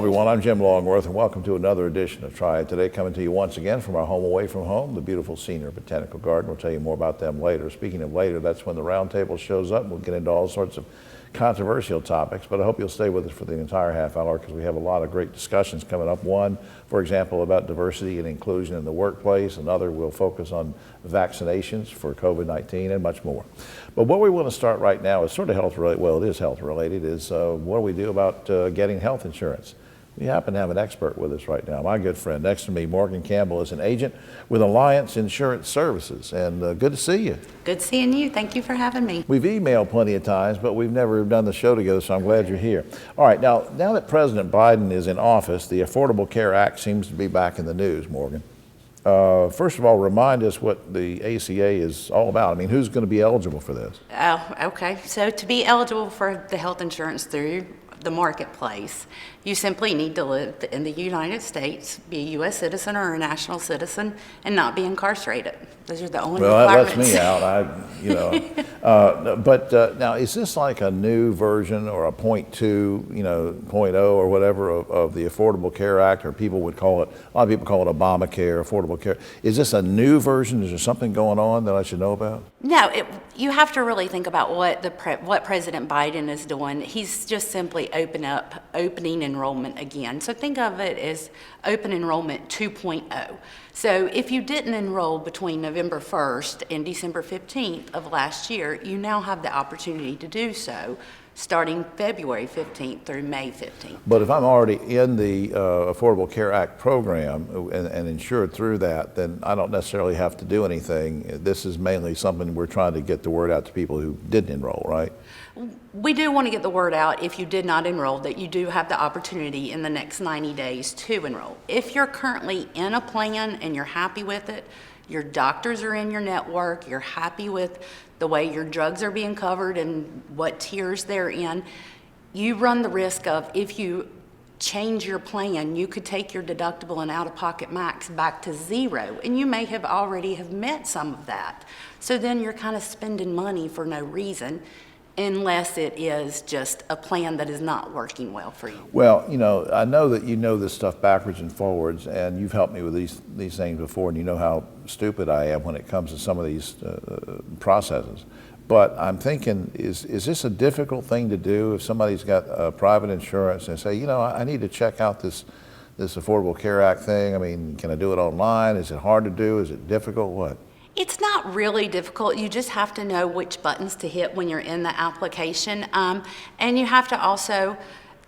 everyone, I'm Jim Longworth, and welcome to another edition of Triad Today, coming to you once again from our home away from home, the beautiful Senior Botanical Garden. We'll tell you more about them later. Speaking of later, that's when the roundtable shows up. We'll get into all sorts of controversial topics, but I hope you'll stay with us for the entire half hour because we have a lot of great discussions coming up. One, for example, about diversity and inclusion in the workplace. Another will focus on vaccinations for COVID-19 and much more. But what we want to start right now is sort of health related. Well, it is health related. Is what do we do about getting health insurance? We happen to have an expert with us right now. My good friend next to me, Morgan Campbell, is an agent with Alliance Insurance Services. And good to see you. Good seeing you. Thank you for having me. We've emailed plenty of times, but we've never done the show together, so I'm glad you're here. All right, now that President Biden is in office, the Affordable Care Act seems to be back in the news, Morgan. First of all, remind us what the ACA is all about. I mean, who's going to be eligible for this? Oh, okay. So to be eligible for the health insurance through the marketplace, you simply need to live in the United States, be a U.S. citizen or a national citizen, and not be incarcerated. Those are the only requirements. Well, that lets me out. But now, is this like a new version or a .2, .0 or whatever of the Affordable Care Act, or people would call it, a lot of people call it Obamacare, Affordable Care. Is this a new version? Is there something going on that I should know about? No, you have to really think about what President Biden is doing. He's just simply opening enrollment again. So think of it as open enrollment 2.0. So if you didn't enroll between November 1st and December 15th of last year, you now have the opportunity to do so starting February 15th through May 15th. But if I'm already in the Affordable Care Act program and insured through that, then I don't necessarily have to do anything. This is mainly something we're trying to get the word out to people who didn't enroll, right? We do want to get the word out, if you did not enroll, that you do have the opportunity in the next 90 days to enroll. If you're currently in a plan and you're happy with it, your doctors are in your network, you're happy with the way your drugs are being covered and what tiers they're in, you run the risk of, if you change your plan, you could take your deductible and out-of-pocket max back to zero, and you may have already have met some of that. So then you're kind of spending money for no reason, unless it is just a plan that is not working well for you. Well, I know that you know this stuff backwards and forwards, and you've helped me with these things before, and you know how stupid I am when it comes to some of these processes. But I'm thinking, is this a difficult thing to do if somebody's got private insurance and say, I need to check out this Affordable Care Act thing? I mean, can I do it online? Is it hard to do? Is it difficult? What? It's not really difficult. You just have to know which buttons to hit when you're in the application. And you have to also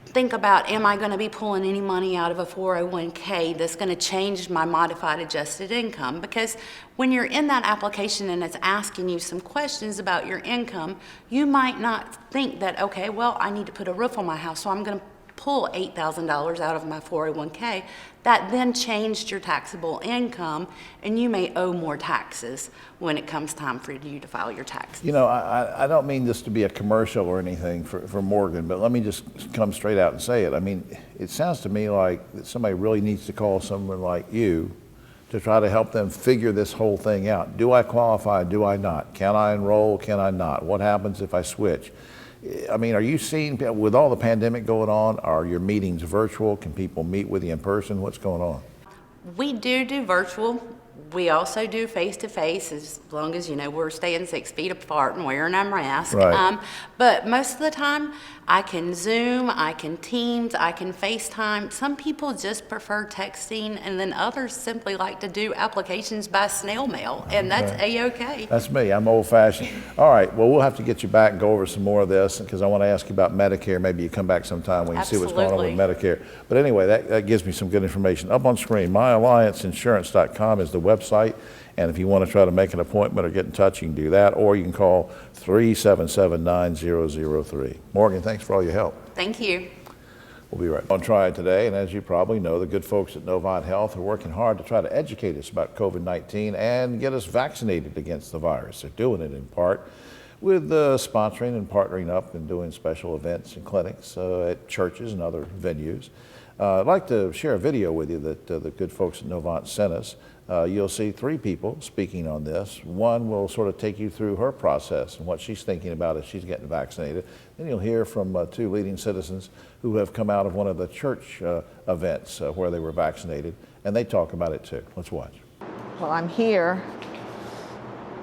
think about, am I going to be pulling any money out of a 401k that's going to change my modified adjusted income? Because when you're in that application and it's asking you some questions about your income, you might not think that, okay, well, I need to put a roof on my house, so I'm going to pull $8,000 out of my 401k. That then changed your taxable income, and you may owe more taxes when it comes time for you to file your taxes. I don't mean this to be a commercial or anything for Morgan, but let me just come straight out and say it. I mean, it sounds to me like somebody really needs to call someone like you to try to help them figure this whole thing out. Do I qualify? Do I not? Can I enroll? Can I not? What happens if I switch? I mean, are you seeing, with all the pandemic going on, are your meetings virtual? Can people meet with you in person? What's going on? We do virtual. We also do face-to-face, as long as, we're staying 6 feet apart and wearing our mask. Right. But most of the time, I can Zoom, I can Teams, I can FaceTime. Some people just prefer texting, and then others simply like to do applications by snail mail, and that's A-okay. That's me. I'm old-fashioned. All right. Well, we'll have to get you back and go over some more of this, because I want to ask you about Medicare. Maybe you come back sometime when you see what's going on with Medicare. But anyway, that gives me some good information. Up on screen, myallianceinsurance.com is the website. And if you want to try to make an appointment or get in touch, you can do that, or you can call 377-9003. Morgan, thanks for all your help. Thank you. We'll be right on Triad Today, and as you probably know, the good folks at Novant Health are working hard to try to educate us about COVID-19 and get us vaccinated against the virus. They're doing it in part with sponsoring and partnering up and doing special events and clinics at churches and other venues. I'd like to share a video with you that the good folks at Novant sent us. You'll see three people speaking on this. One will sort of take you through her process and what she's thinking about as she's getting vaccinated. Then you'll hear from two leading citizens who have come out of one of the church events where they were vaccinated, and they talk about it too. Let's watch. Well, I'm here.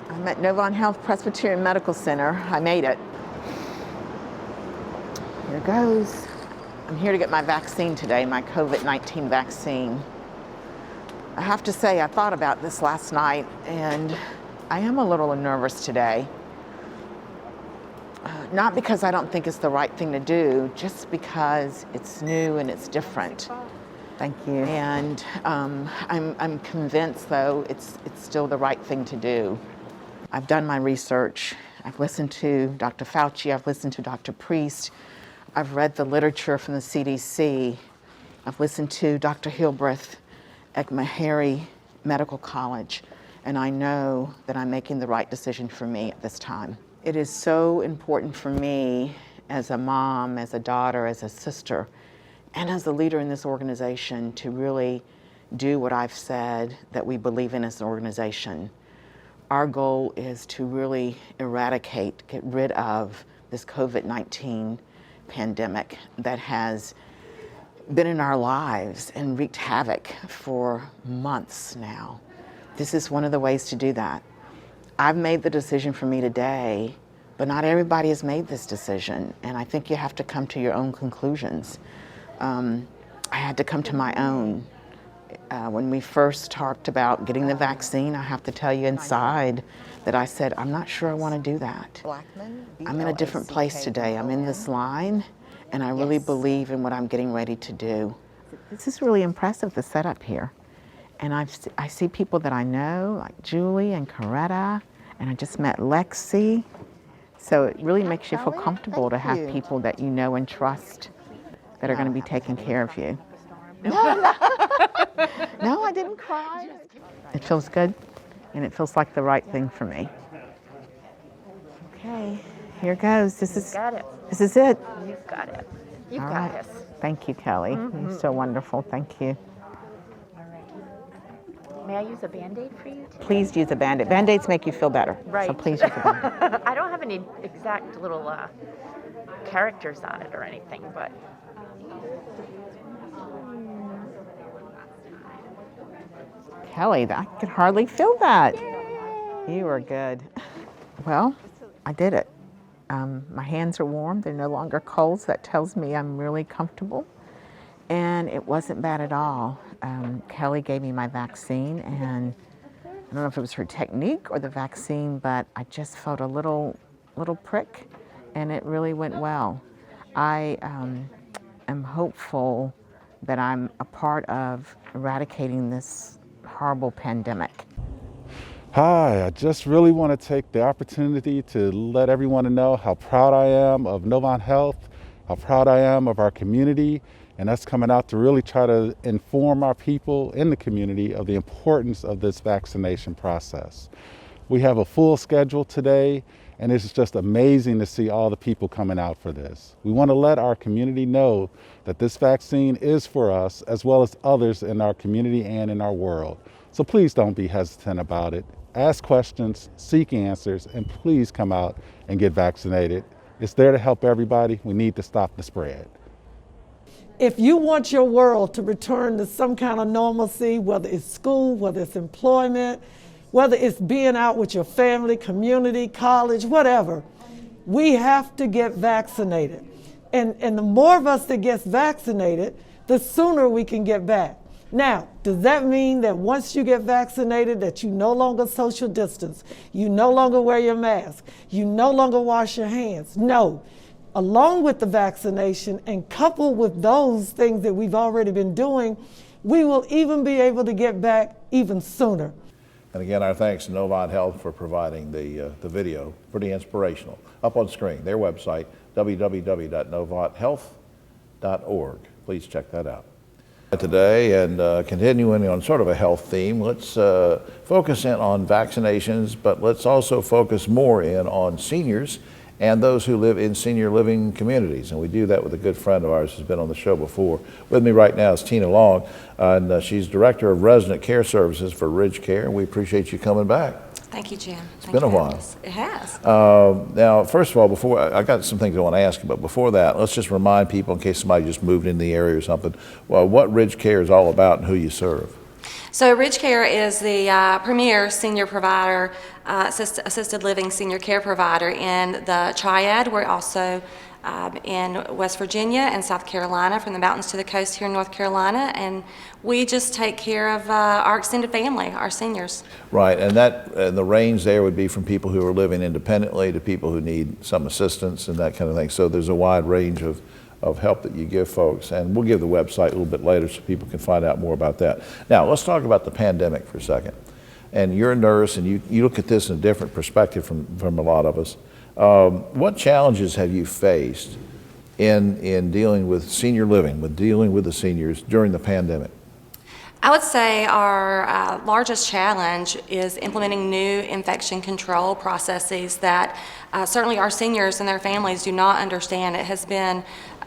I'm at Novant Health Presbyterian Medical Center. I made it. Here goes. I'm here to get my vaccine today, my COVID-19 vaccine. I have to say, I thought about this last night, and I am a little nervous today. Not because I don't think it's the right thing to do, just because it's new and it's different. Thank you. And I'm convinced, though, it's still the right thing to do. I've done my research. I've listened to Dr. Fauci. I've listened to Dr. Priest. I've read the literature from the CDC. I've listened to Dr. Hilbreth at Meharry Medical College, and I know that I'm making the right decision for me at this time. It is so important for me as a mom, as a daughter, as a sister, and as a leader in this organization to really do what I've said that we believe in as an organization. Our goal is to really eradicate, get rid of this COVID-19 pandemic that has been in our lives and wreaked havoc for months now. This is one of the ways to do that. I've made the decision for me today, but not everybody has made this decision, and I think you have to come to your own conclusions. I had to come to my own. When we first talked about getting the vaccine, I have to tell you inside that I said, I'm not sure I want to do that. I'm in a different place today. I'm in this line, and I really believe in what I'm getting ready to do. This is really impressive, the setup here. And I see people that I know, like Julie and Coretta, and I just met Lexi. So it really makes you feel comfortable to have people that you know and trust that are going to be taking care of you. No, I didn't cry. It feels good, and it feels like the right thing for me. Okay, here goes. This is it. You've got it. You've All got right. this. Thank you, Kelly. You're so wonderful. Thank you. All right. May I use a Band-Aid for you today? Please use a Band-Aid. Band-Aids make you feel better. Right. So please use a Band-Aid. I don't have any exact little characters on it or anything, but Kelly, I could hardly feel that. Yay. You were good. Well, I did it. My hands are warm. They're no longer cold, so that tells me I'm really comfortable. And it wasn't bad at all. Kelly gave me my vaccine, and I don't know if it was her technique or the vaccine, but I just felt a little prick, and it really went well. I am hopeful that I'm a part of eradicating this horrible pandemic. Hi, I just really want to take the opportunity to let everyone know how proud I am of Novant Health, how proud I am of our community, and us coming out to really try to inform our people in the community of the importance of this vaccination process. We have a full schedule today, and it's just amazing to see all the people coming out for this. We want to let our community know that this vaccine is for us as well as others in our community and in our world. So please don't be hesitant about it. Ask questions, seek answers, and please come out and get vaccinated. It's there to help everybody. We need to stop the spread. If you want your world to return to some kind of normalcy, whether it's school, whether it's employment, whether it's being out with your family, community, college, whatever, we have to get vaccinated. And the more of us that gets vaccinated, the sooner we can get back. Now, does that mean that once you get vaccinated that you no longer social distance, you no longer wear your mask, you no longer wash your hands? No. Along with the vaccination and coupled with those things that we've already been doing, we will even be able to get back even sooner. And again, our thanks to Novant Health for providing the video. Pretty inspirational. Up on screen, their website, www.novanthealth.org. Please check that out. Today, and continuing on sort of a health theme, let's focus in on vaccinations, but let's also focus more in on seniors and those who live in senior living communities. And we do that with a good friend of ours who's been on the show before. With me right now is Tina Long, and she's Director of Resident Care Services for Ridge Care, and we appreciate you coming back. Thank you, Jim. It's been a while. It has. Now, first of all, before I got some things I want to ask you, but before that, let's just remind people, in case somebody just moved in the area or something, well, what Ridge Care is all about and who you serve. So Ridge Care is the premier senior provider, assisted living senior care provider in the Triad. We're also in West Virginia and South Carolina, from the mountains to the coast here in North Carolina, and we just take care of our extended family, our seniors. Right, and the range there would be from people who are living independently to people who need some assistance and that kind of thing. So there's a wide range of help that you give folks, and we'll give the website a little bit later so people can find out more about that. Now, let's talk about the pandemic for a second. And you're a nurse, and you look at this in a different perspective from a lot of us. What challenges have you faced in dealing with senior living, with dealing with the seniors during the pandemic? I would say our largest challenge is implementing new infection control processes that certainly our seniors and their families do not understand. It has been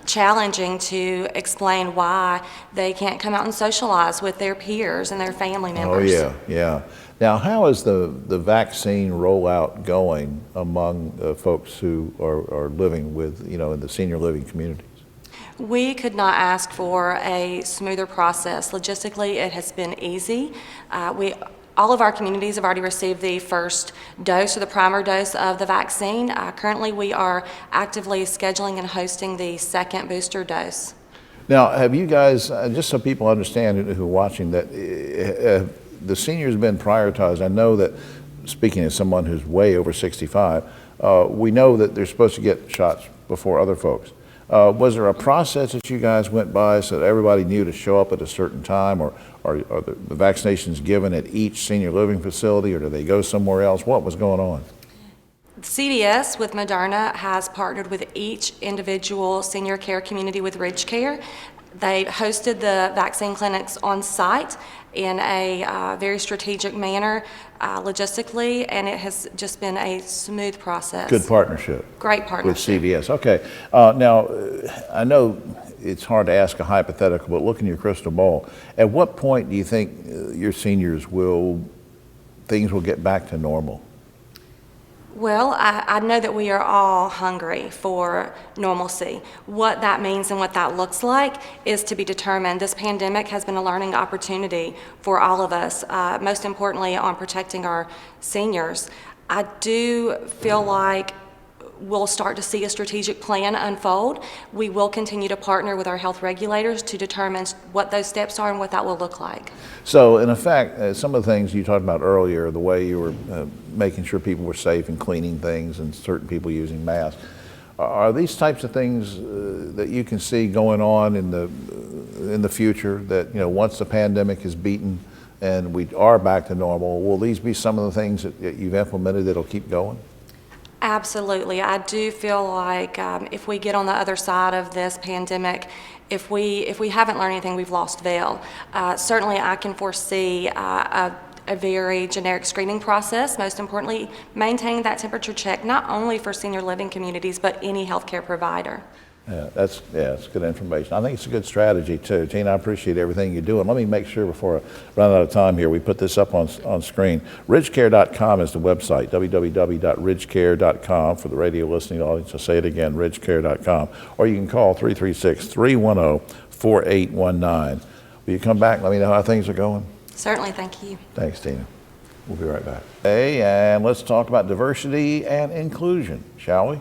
challenging to explain why they can't come out and socialize with their peers and their family members. Oh, yeah. Now, how is the vaccine rollout going among folks who are living with, in the senior living communities? We could not ask for a smoother process. Logistically, it has been easy. All of our communities have already received the first dose or the primer dose of the vaccine. Currently, we are actively scheduling and hosting the second booster dose. Now, have you guys, just so people understand who are watching, that the seniors have been prioritized? I know that, speaking as someone who's way over 65, we know that they're supposed to get shots before other folks. Was there a process that you guys went by so that everybody knew to show up at a certain time, or are the vaccinations given at each senior living facility, or do they go somewhere else? What was going on? CVS with Moderna has partnered with each individual senior care community with Ridge Care. They hosted the vaccine clinics on site in a very strategic manner, logistically, and it has just been a smooth process. Good partnership. Great partnership. With CVS. Okay. Now, I know it's hard to ask a hypothetical, but look in your crystal ball. At what point do you think your seniors things will get back to normal? Well, I know that we are all hungry for normalcy. What that means and what that looks like is to be determined. This pandemic has been a learning opportunity for all of us, most importantly on protecting our seniors. I do feel like we'll start to see a strategic plan unfold. We will continue to partner with our health regulators to determine what those steps are and what that will look like. So, in effect, some of the things you talked about earlier, the way you were making sure people were safe and cleaning things and certain people using masks, are these types of things that you can see going on in the future, that once the pandemic is beaten and we are back to normal, will these be some of the things that you've implemented that'll keep going? Absolutely. I do feel like if we get on the other side of this pandemic, if we haven't learned anything, we've lost Vail. Certainly, I can foresee a very generic screening process, most importantly, maintaining that temperature check, not only for senior living communities, but any healthcare provider. That's good information. I think it's a good strategy too. Tina, I appreciate everything you do. And let me make sure before I run out of time here, we put this up on screen. Ridgecare.com is the website, www.ridgecare.com for the radio listening audience. I'll say it again, ridgecare.com. Or you can call 336-310-4819. Will you come back and let me know how things are going? Certainly, thank you. Thanks, Tina. We'll be right back. Hey, and let's talk about diversity and inclusion, shall we?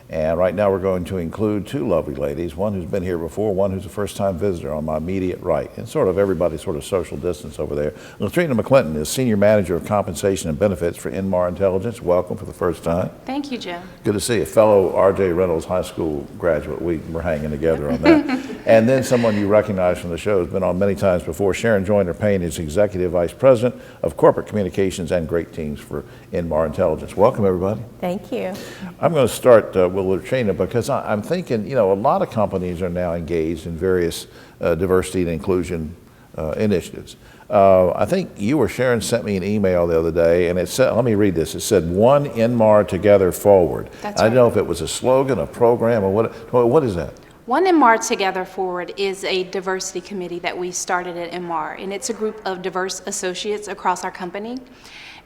And right now we're going to include two lovely ladies, one who's been here before, one who's a first-time visitor on my immediate right, and sort of everybody's sort of social distance over there. Latrina McClinton is Senior Manager of Compensation and Benefits for Inmar Intelligence. Welcome for the first time. Thank you, Jim. Good to see you. Fellow R.J. Reynolds High School graduate. We're hanging together on that. And then someone you recognize from the show, has been on many times before, Sharon Joyner-Payne is Executive Vice President of Corporate Communications and Great Teams for Inmar Intelligence. Welcome, everybody. Thank you. I'm going to start with Latrina, because I'm thinking, a lot of companies are now engaged in various diversity and inclusion initiatives. I think you or Sharon sent me an email the other day, and it said, let me read this. It said, "One Inmar Together Forward." That's I don't right. know if it was a slogan, a program, or what is that? One Inmar Together Forward is a diversity committee that we started at Inmar, and it's a group of diverse associates across our company.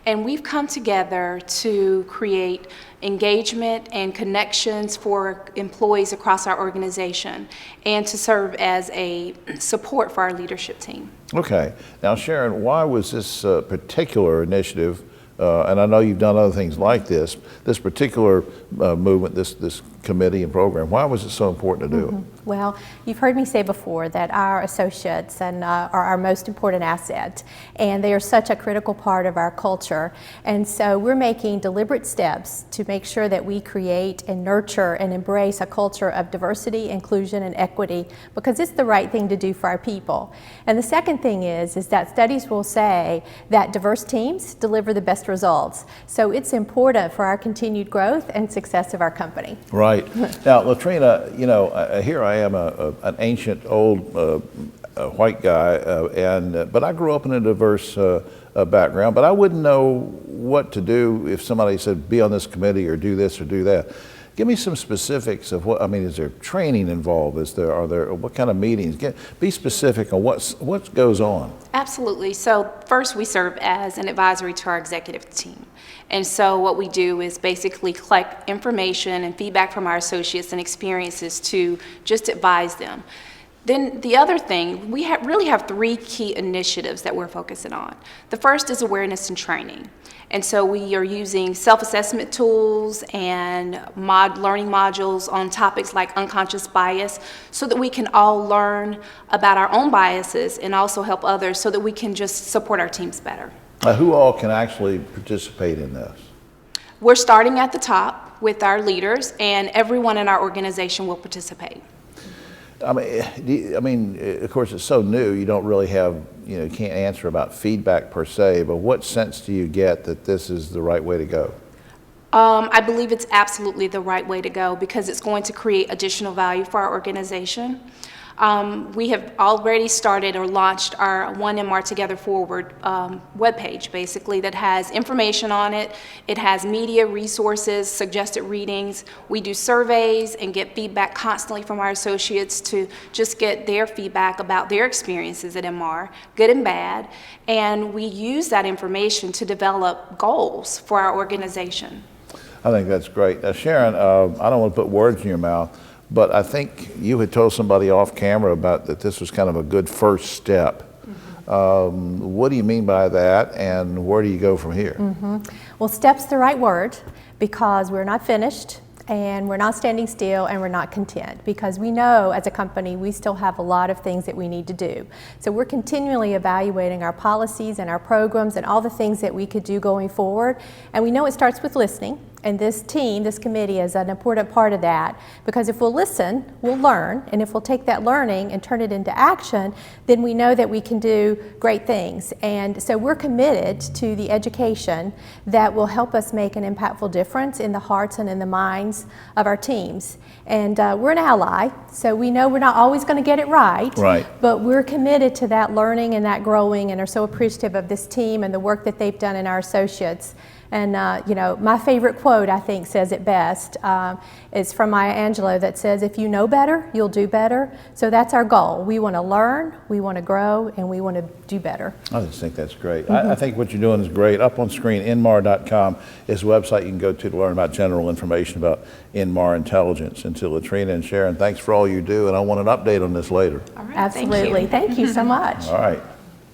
And we've come together to create engagement and connections for employees across our organization and to serve as a support for our leadership team. Okay. Now, Sharon, why was this particular initiative, and I know you've done other things like this particular movement, this committee and program, why was it so important to do? Well, you've heard me say before that our associates are our most important asset, and they are such a critical part of our culture. And so we're making deliberate steps to make sure that we create and nurture and embrace a culture of diversity, inclusion, and equity, because it's the right thing to do for our people. And the second thing is that studies will say that diverse teams deliver the best results. So it's important for our continued growth and success of our company. Right. Now, Latrina, you know, here I am, an ancient old white guy, but I grew up in a diverse background, but I wouldn't know what to do if somebody said, be on this committee or do this or do that. Give me some specifics of what, I mean, is there training involved? What kind of meetings? Be specific on what goes on. Absolutely. So first we serve as an advisory to our executive team. And so what we do is basically collect information and feedback from our associates and experiences to just advise them. Then the other thing, we really have three key initiatives that we're focusing on. The first is awareness and training. And so we are using self-assessment tools and learning modules on topics like unconscious bias so that we can all learn about our own biases and also help others so that we can just support our teams better. Who all can actually participate in this? We're starting at the top with our leaders, and everyone in our organization will participate. I mean, of course, it's so new, you don't really have, you can't answer about feedback per se, but what sense do you get that this is the right way to go? I believe it's absolutely the right way to go because it's going to create additional value for our organization. We have already started or launched our One Inmar Together Forward webpage, basically, that has information on it. It has media, resources, suggested readings. We do surveys and get feedback constantly from our associates to just get their feedback about their experiences at Inmar, good and bad. And we use that information to develop goals for our organization. I think that's great. Now, Sharon, I don't want to put words in your mouth, but I think you had told somebody off camera about that this was kind of a good first step. What do you mean by that, and where do you go from here? Well, step's the right word because we're not finished and we're not standing still and we're not content because we know as a company we still have a lot of things that we need to do. So we're continually evaluating our policies and our programs and all the things that we could do going forward, and we know it starts with listening. And this team, this committee is an important part of that because if we'll listen, we'll learn, and if we'll take that learning and turn it into action, then we know that we can do great things. And so we're committed to the education that will help us make an impactful difference in the hearts and in the minds of our teams. And we're an ally, so we know we're not always going to get it right, but we're committed to that learning and that growing and are so appreciative of this team and the work that they've done in our associates. And you know, my favorite quote, I think, says it best. It's from Maya Angelou that says, if you know better, you'll do better. So that's our goal. We want to learn, we want to grow, and we want to do better. I just think that's great. I think what you're doing is great. Up on screen, Inmar.com is a website you can go to learn about general information about Inmar Intelligence. And to Latrina and Sharon, thanks for all you do, and I want an update on this later. All right, Absolutely. Thank you so much. All right.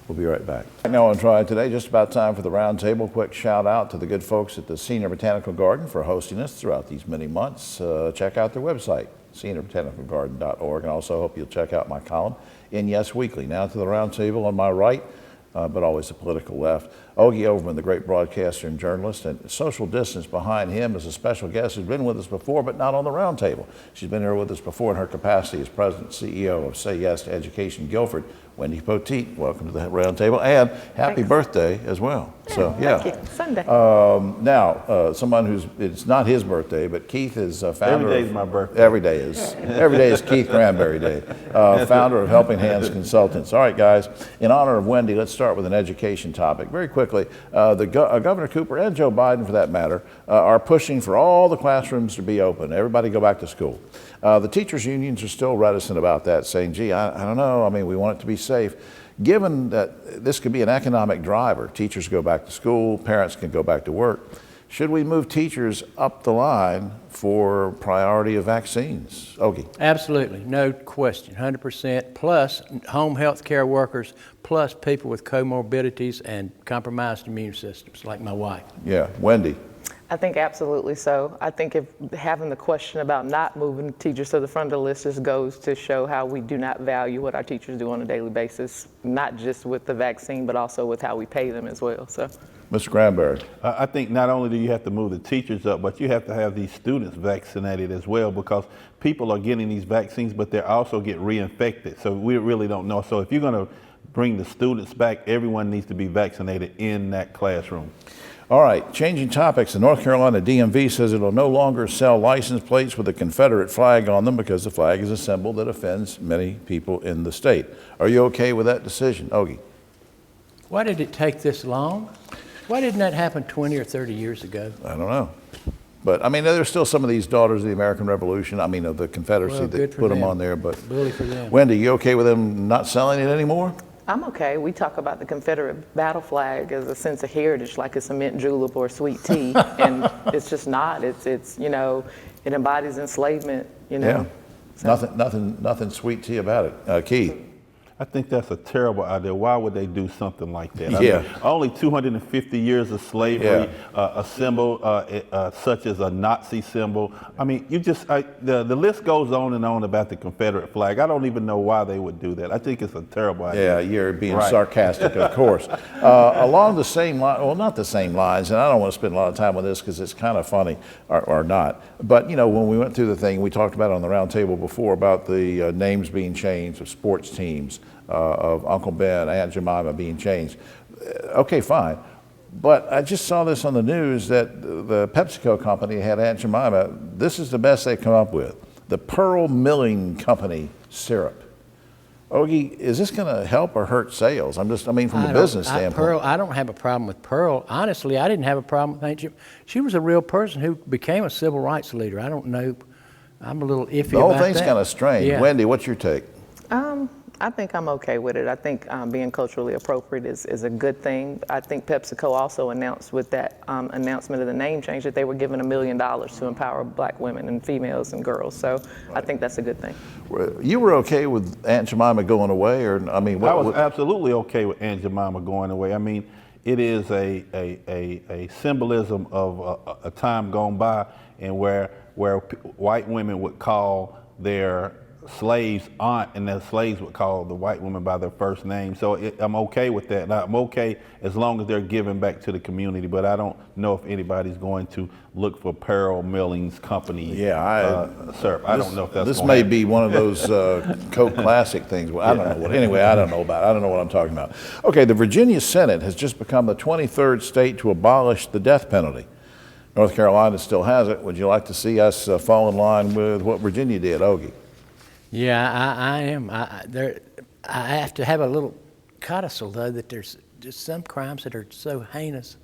We'll be right back. Now on Triad Today, just about time for the roundtable. Quick shout out to the good folks at the Senior Botanical Garden for hosting us throughout these many months. Check out their website, seniorbotanicalgarden.org, and also hope you'll check out my column in Yes Weekly. Now to the roundtable on my right, but always the political left. Ogie Overman, the great broadcaster and journalist, and social distance behind him is a special guest who's been with us before, but not on the roundtable. She's been here with us before in her capacity as president and CEO of Say Yes to Education Guilford. Wendy Poteet, welcome to the roundtable, and happy birthday as well. So, yeah. Thank you. Sunday. Now, someone who's, it's not his birthday, but Keith is founder. Every day is my birthday. Every day is Keith Cranberry Day. Founder of Helping Hands Consultants. All right, guys, in honor of Wendy, let's start with an education topic. Very quickly, Governor Cooper and Joe Biden, for that matter, are pushing for all the classrooms to be open. Everybody go back to school. The teachers' unions are still reticent about that, saying, gee, I don't know, I mean, we want it to be safe. Given that this could be an economic driver, teachers go back to school, parents can go back to work, should we move teachers up the line for priority of vaccines? Ogie. Absolutely, no question, 100%, plus home health care workers, plus people with comorbidities and compromised immune systems, like my wife. Yeah, Wendy. I think absolutely so. I think if having the question about not moving teachers to the front of the list just goes to show how we do not value what our teachers do on a daily basis, not just with the vaccine, but also with how we pay them as well. So, Mr. Cranberry. I think not only do you have to move the teachers up, but you have to have these students vaccinated as well, because people are getting these vaccines, but they also get reinfected. So we really don't know. So if you're going to bring the students back, everyone needs to be vaccinated in that classroom. All right, changing topics. The North Carolina DMV says it will no longer sell license plates with a Confederate flag on them because the flag is a symbol that offends many people in the state. Are you okay with that decision, Ogie? Why did it take this long? Why didn't that happen 20 or 30 years ago? I don't know. But, I mean, there's still some of these daughters of the American Revolution, I mean, of the Confederacy that put them on there. But Bully for them. Wendy, you okay with them not selling it anymore? I'm okay. We talk about the Confederate battle flag as a sense of heritage, like it's a mint julep or sweet tea, and it's just not. It's you know, it embodies enslavement. You know. Yeah. So. Nothing sweet tea about it. Keith. I think that's a terrible idea. Why would they do something like that? I Yeah. mean, only 250 years of slavery, a symbol such as a Nazi symbol. I mean, the list goes on and on about the Confederate flag. I don't even know why they would do that. I think it's a terrible idea. Yeah, you're being sarcastic, of course. Along the same line, well, not the same lines, and I don't want to spend a lot of time on this because it's kind of funny, or not. But, you know, when we went through the thing, we talked about it on the round table before about the names being changed of sports teams. Of Uncle Ben, Aunt Jemima being changed. Okay, fine. But I just saw this on the news that the PepsiCo company had Aunt Jemima. This is the best they've come up with. The Pearl Milling Company syrup. Ogie, is this going to help or hurt sales? I mean, from a business standpoint. I don't have a problem with Pearl. Honestly, I didn't have a problem with Aunt Jemima. She was a real person who became a civil rights leader. I don't know. I'm a little iffy about that. The whole thing's kind of strange. Yeah. Wendy, what's your take? I think I'm okay with it. I think being culturally appropriate is a good thing. I think PepsiCo also announced with that announcement of the name change that they were giving $1 million to empower black women and females and girls. So I think that's a good thing. You were okay with Aunt Jemima going away, or I mean, I was absolutely okay with Aunt Jemima going away. I mean, it is a symbolism of a time gone by, and where white women would call their slaves aunt, and their slaves would call the white woman by their first name. So I'm okay with that. I'm okay as long as they're giving back to the community, but I don't know if anybody's going to look for Pearl Millings Company syrup. I don't know if that's this may be one of those Coke Classic things. Well, I don't know. Anyway, I don't know about it. I don't know what I'm talking about. Okay, the Virginia Senate has just become the 23rd state to abolish the death penalty. North Carolina still has it. Would you like to see us fall in line with what Virginia did, Ogie? Yeah, I am. I have to have a little codicil, though, that there's just some crimes that are so heinous.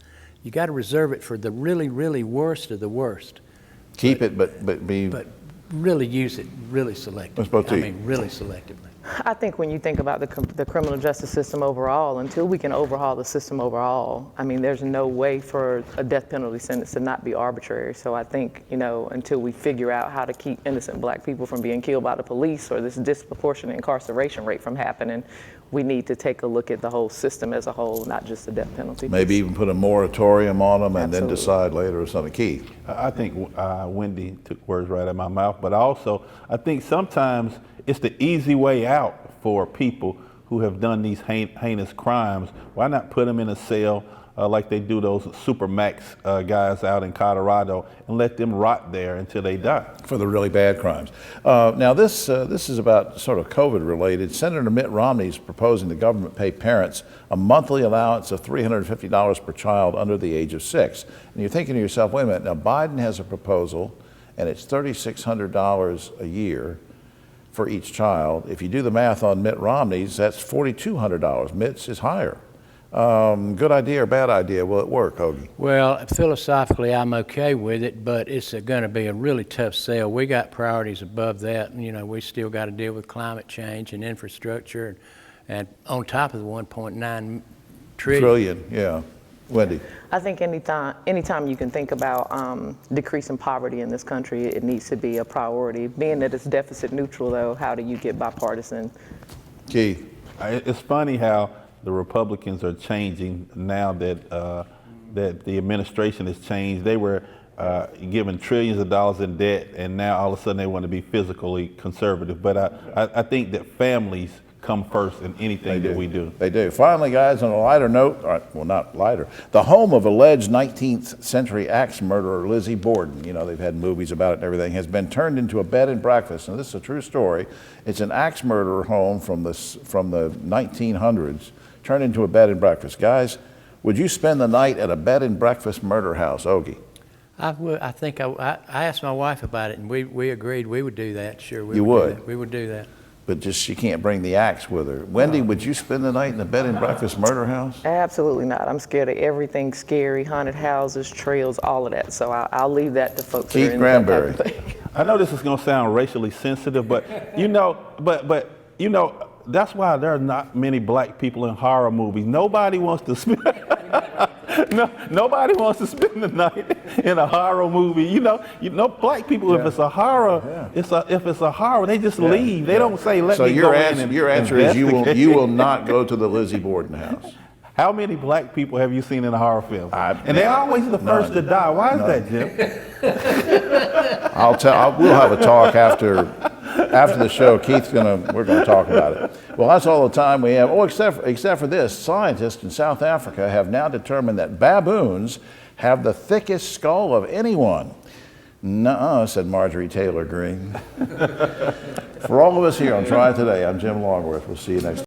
You got to reserve it for the really, really worst of the worst. Keep it, but really use it really selectively. I mean, really selectively. I think when you think about the criminal justice system overall, until we can overhaul the system overall, I mean, there's no way for a death penalty sentence to not be arbitrary. So I think, you know, until we figure out how to keep innocent black people from being killed by the police, or this disproportionate incarceration rate from happening, we need to take a look at the whole system as a whole, not just the death penalty. Maybe even put a moratorium on them and Absolutely. then decide later or something. Keith? I think Wendy took words right out of my mouth, but also I think sometimes it's the easy way out for people who have done these heinous crimes. Why not put them in a cell like they do those Supermax guys out in Colorado and let them rot there until they die. For the really bad crimes. Now this is about sort of COVID related. Senator Mitt Romney is proposing the government pay parents a monthly allowance of $350 per child under the age of 6. And you're thinking to yourself, wait a minute, now Biden has a proposal and it's $3,600 a year for each child. If you do the math on Mitt Romney's, that's $4,200. Mitt's is higher. Good idea or bad idea? Will it work, Hoagie? Well, philosophically, I'm okay with it, but it's going to be a really tough sell. We got priorities above that. And, you know, we still got to deal with climate change and infrastructure, and on top of the 1.9 trillion. Yeah. Wendy? I think anytime you can think about decreasing poverty in this country, it needs to be a priority. Being that it's deficit neutral, though, how do you get bipartisan? Keith? It's funny how the Republicans are changing now that that the administration has changed. They were given trillions of dollars in debt, and now all of a sudden they want to be fiscally conservative. But I think that families come first in anything that we do. They do. Finally, guys, on a lighter note, well, not lighter, the home of alleged 19th century axe murderer Lizzie Borden, you know, they've had movies about it and everything, has been turned into a bed and breakfast. And this is a true story. It's an axe murderer home from the 1900s, turned into a bed and breakfast. Guys, would you spend the night at a bed and breakfast murder house, Ogie? I would. I think I asked my wife about it, and we agreed we would do that. Sure, we You would? We would do that. But just she can't bring the axe with her. Wendy, would you spend the night in a bed and breakfast murder house? Absolutely not. I'm scared of everything scary, haunted houses, trails, all of that. So I'll leave that to folks. Keith Granberry. I know this is going to sound racially sensitive, but you know, that's why there are not many black people in horror movies. Nobody wants to spend nobody wants to spend the night in a horror movie. You know, black people. If it's a horror, if it's a horror, they just leave. They don't say, "Let me go in." So your answer is you will not go to the Lizzie Borden house. How many black people have you seen in a horror film? And they're always the first to die. Why is that, Jim? We'll have a talk after the show. We're gonna talk about it. Well, that's all the time we have. Oh, except for this, scientists in South Africa have now determined that baboons have the thickest skull of anyone. Nuh-uh, said Marjorie Taylor Greene. For all of us here on Triad Today, I'm Jim Longworth. We'll see you next time.